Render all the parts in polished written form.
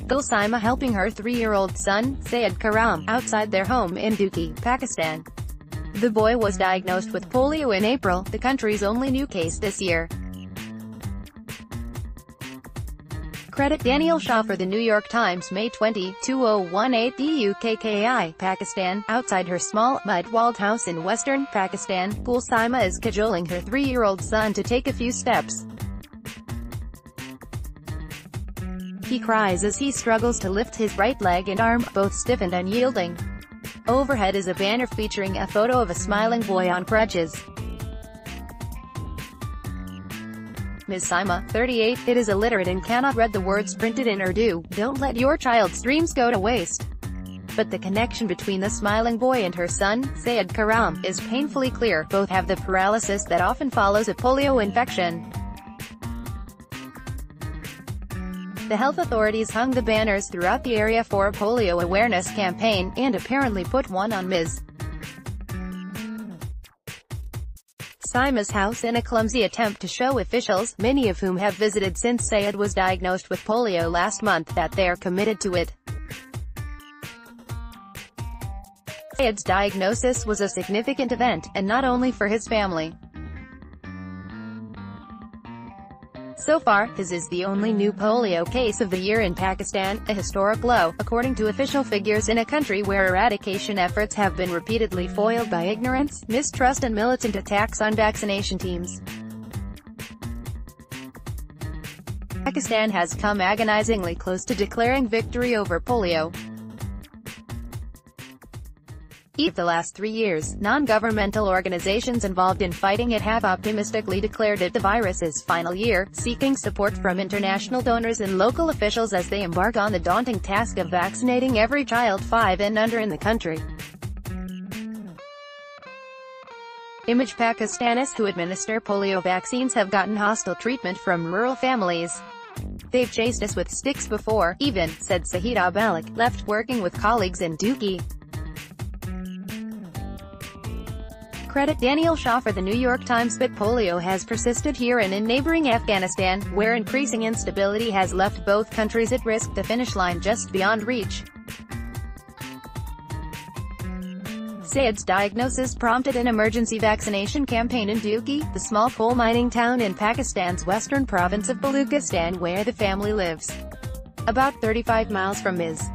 Gul Saima helping her 3-year-old son, Sayyad Karam, outside their home in Dukki, Pakistan. The boy was diagnosed with polio in April, the country's only new case this year. CreditDanial Shah for the New York Times, May 20, 2018. Dukki, Pakistan. Outside her small, mud-walled house in western Pakistan, Gul Saima is cajoling her 3-year-old son to take a few steps. He cries as he struggles to lift his right leg and arm, both stiff and unyielding. Overhead is a banner featuring a photo of a smiling boy on crutches. Ms. Saima, 38, is illiterate and cannot read the words printed in Urdu. Don't let your child's dreams go to waste. But the connection between the smiling boy and her son, Sayyad Karam, is painfully clear. Both have the paralysis that often follows a polio infection. The health authorities hung the banners throughout the area for a polio awareness campaign, and apparently put one on Ms. Saima's house in a clumsy attempt to show officials, many of whom have visited since Sayyad was diagnosed with polio last month, that they're committed to it. Sayyad's diagnosis was a significant event, and not only for his family. So far, his is the only new polio case of the year in Pakistan, a historic low, according to official figures in a country where eradication efforts have been repeatedly foiled by ignorance, mistrust and militant attacks on vaccination teams. Pakistan has come agonizingly close to declaring victory over polio. Of the last 3 years, non-governmental organizations involved in fighting it have optimistically declared it the virus's final year, seeking support from international donors and local officials as they embark on the daunting task of vaccinating every child 5 and under in the country. Image Pakistanis who administer polio vaccines have gotten hostile treatment from rural families. They've chased us with sticks before, even, said Sayyad Karam, left working with colleagues in Dukki. CreditDanial Shah for the New York Times. But polio has persisted here and in neighboring Afghanistan, where increasing instability has left both countries at risk, the finish line just beyond reach. Sayyad's diagnosis prompted an emergency vaccination campaign in Dukki, the small coal mining town in Pakistan's western province of Balochistan where the family lives. About 35 miles from Ms.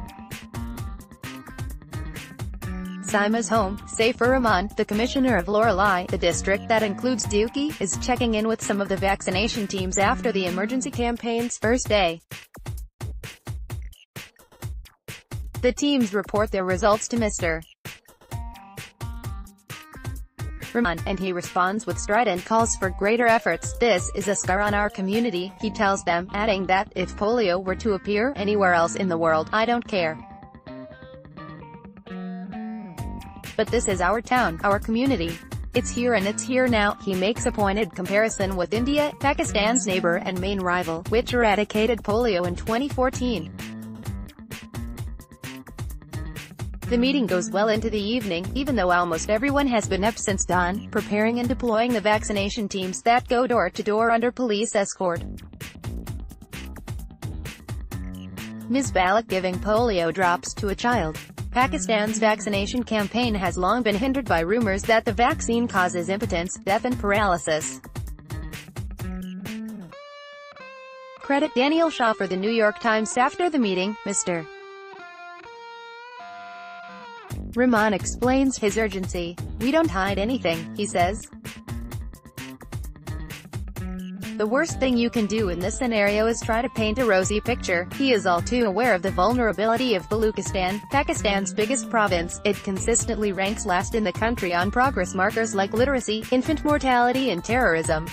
Saima's home. Saifur Rahman, the commissioner of Loralai, the district that includes Dukki, is checking in with some of the vaccination teams after the emergency campaign's first day. The teams report their results to Mr. Rahman, and he responds with strident calls for greater efforts. This is a scar on our community, he tells them, adding that, if polio were to appear anywhere else in the world, I don't care. But this is our town, our community. It's here and it's here now. He makes a pointed comparison with India, Pakistan's neighbor and main rival, which eradicated polio in 2014. The meeting goes well into the evening, even though almost everyone has been up since dawn, preparing and deploying the vaccination teams that go door to door under police escort. Ms. Balak giving polio drops to a child. Pakistan's vaccination campaign has long been hindered by rumors that the vaccine causes impotence, death and paralysis. CreditDanial Shah for the New York Times. After the meeting, Mr. Rahman explains his urgency. We don't hide anything, he says. The worst thing you can do in this scenario is try to paint a rosy picture. He is all too aware of the vulnerability of Balochistan, Pakistan's biggest province. It consistently ranks last in the country on progress markers like literacy, infant mortality and terrorism.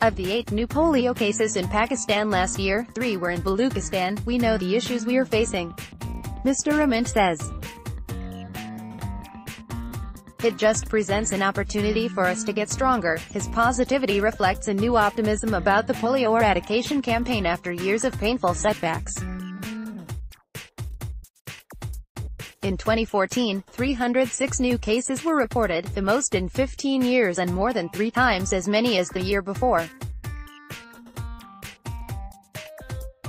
Of the 8 new polio cases in Pakistan last year, 3 were in Balochistan. We know the issues we are facing, Mr. Rahman says. It just presents an opportunity for us to get stronger. His positivity reflects a new optimism about the polio eradication campaign after years of painful setbacks. In 2014, 306 new cases were reported, the most in 15 years and more than 3 times as many as the year before.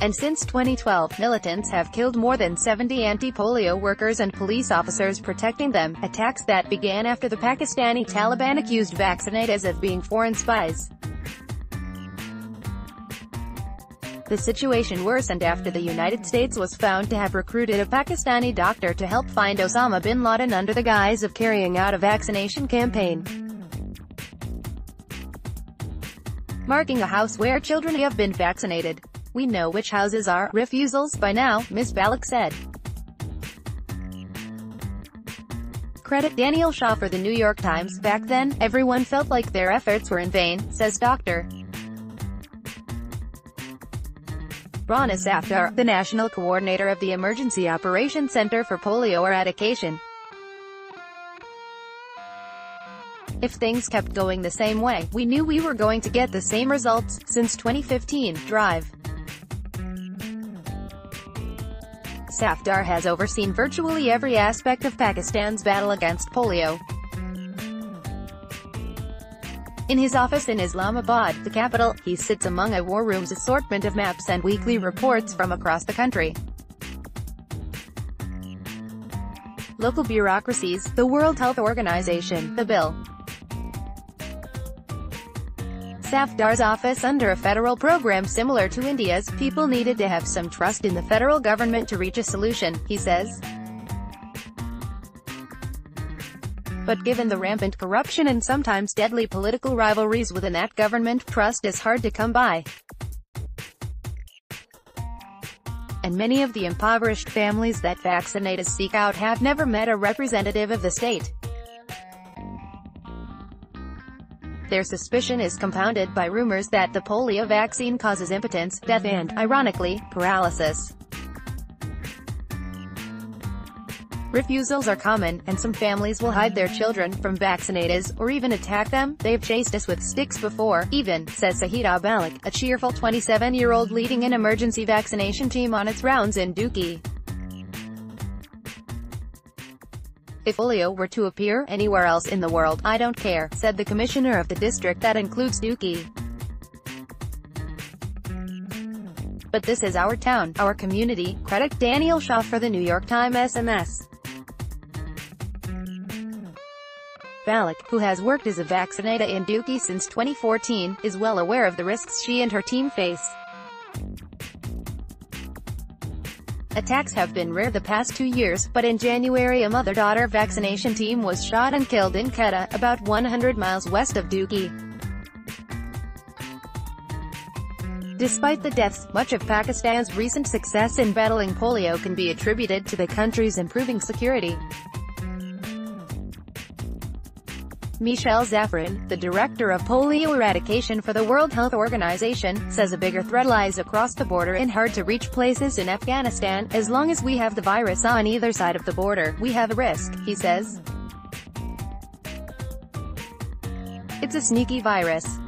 And since 2012, militants have killed more than 70 anti-polio workers and police officers protecting them, attacks that began after the Pakistani Taliban accused vaccinators of being foreign spies. The situation worsened after the United States was found to have recruited a Pakistani doctor to help find Osama bin Laden under the guise of carrying out a vaccination campaign. Marking a house where children have been vaccinated. "We know which houses are refusals by now," Ms. Balak said. CreditDanial Shah for the New York Times. "Back then, everyone felt like their efforts were in vain," says Dr. Rana Safdar, the national coordinator of the Emergency Operations Center for Polio Eradication. "If things kept going the same way, we knew we were going to get the same results." Since 2015, Drive. Safdar has overseen virtually every aspect of Pakistan's battle against polio. In his office in Islamabad, the capital, he sits among a war room's assortment of maps and weekly reports from across the country. Local bureaucracies, the World Health Organization, the bill. Safdar's office under a federal program similar to India's, people needed to have some trust in the federal government to reach a solution, he says. But given the rampant corruption and sometimes deadly political rivalries within that government, trust is hard to come by. And many of the impoverished families that vaccinators seek out have never met a representative of the state. Their suspicion is compounded by rumors that the polio vaccine causes impotence, death and, ironically, paralysis. Refusals are common, and some families will hide their children from vaccinators, or even attack them. "They've chased us with sticks before, even," says Sayyad Karam, a cheerful 27-year-old leading an emergency vaccination team on its rounds in Dukki. "If polio were to appear anywhere else in the world, I don't care," said the commissioner of the district that includes Dukki. "But this is our town, our community." CreditDanial Shah for the New York TimesMay. Balak, who has worked as a vaccinator in Dukki since 2014, is well aware of the risks she and her team face. Attacks have been rare the past 2 years, but in January a mother-daughter vaccination team was shot and killed in Quetta, about 100 miles west of Dukki. Despite the deaths, much of Pakistan's recent success in battling polio can be attributed to the country's improving security. Michelle Zafran, the director of polio eradication for the World Health Organization, says a bigger threat lies across the border in hard-to-reach places in Afghanistan. "As long as we have the virus on either side of the border, we have a risk," he says. "It's a sneaky virus.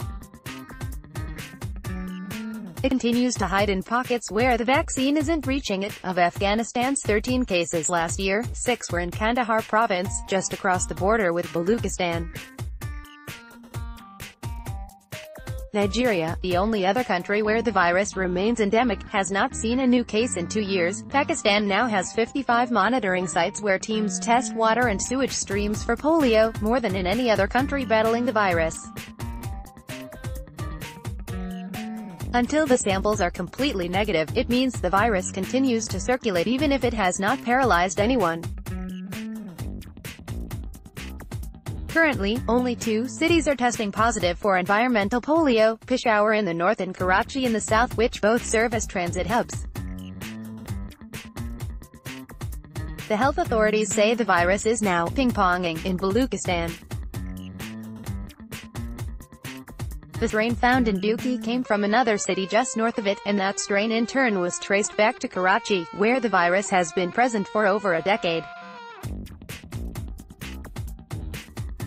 It continues to hide in pockets where the vaccine isn't reaching it." Of Afghanistan's 13 cases last year, 6 were in Kandahar province, just across the border with Baluchistan. Nigeria, the only other country where the virus remains endemic, has not seen a new case in 2 years. Pakistan now has 55 monitoring sites where teams test water and sewage streams for polio, more than in any other country battling the virus. Until the samples are completely negative, it means the virus continues to circulate even if it has not paralyzed anyone. Currently, only 2 cities are testing positive for environmental polio, Peshawar in the north and Karachi in the south, which both serve as transit hubs. The health authorities say the virus is now ping-ponging in Baluchistan. The strain found in Dukki came from another city just north of it, and that strain in turn was traced back to Karachi, where the virus has been present for over a decade.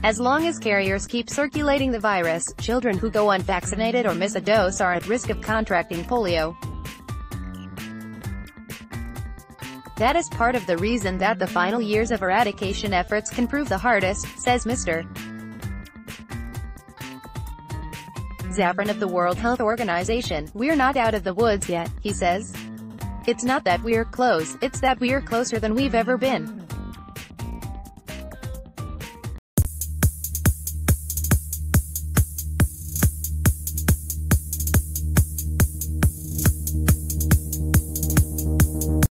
As long as carriers keep circulating the virus, children who go unvaccinated or miss a dose are at risk of contracting polio. That is part of the reason that the final years of eradication efforts can prove the hardest, says Mr. Zafran of the World Health Organization, "We're not out of the woods yet," he says. "It's not that we're close, it's that we're closer than we've ever been."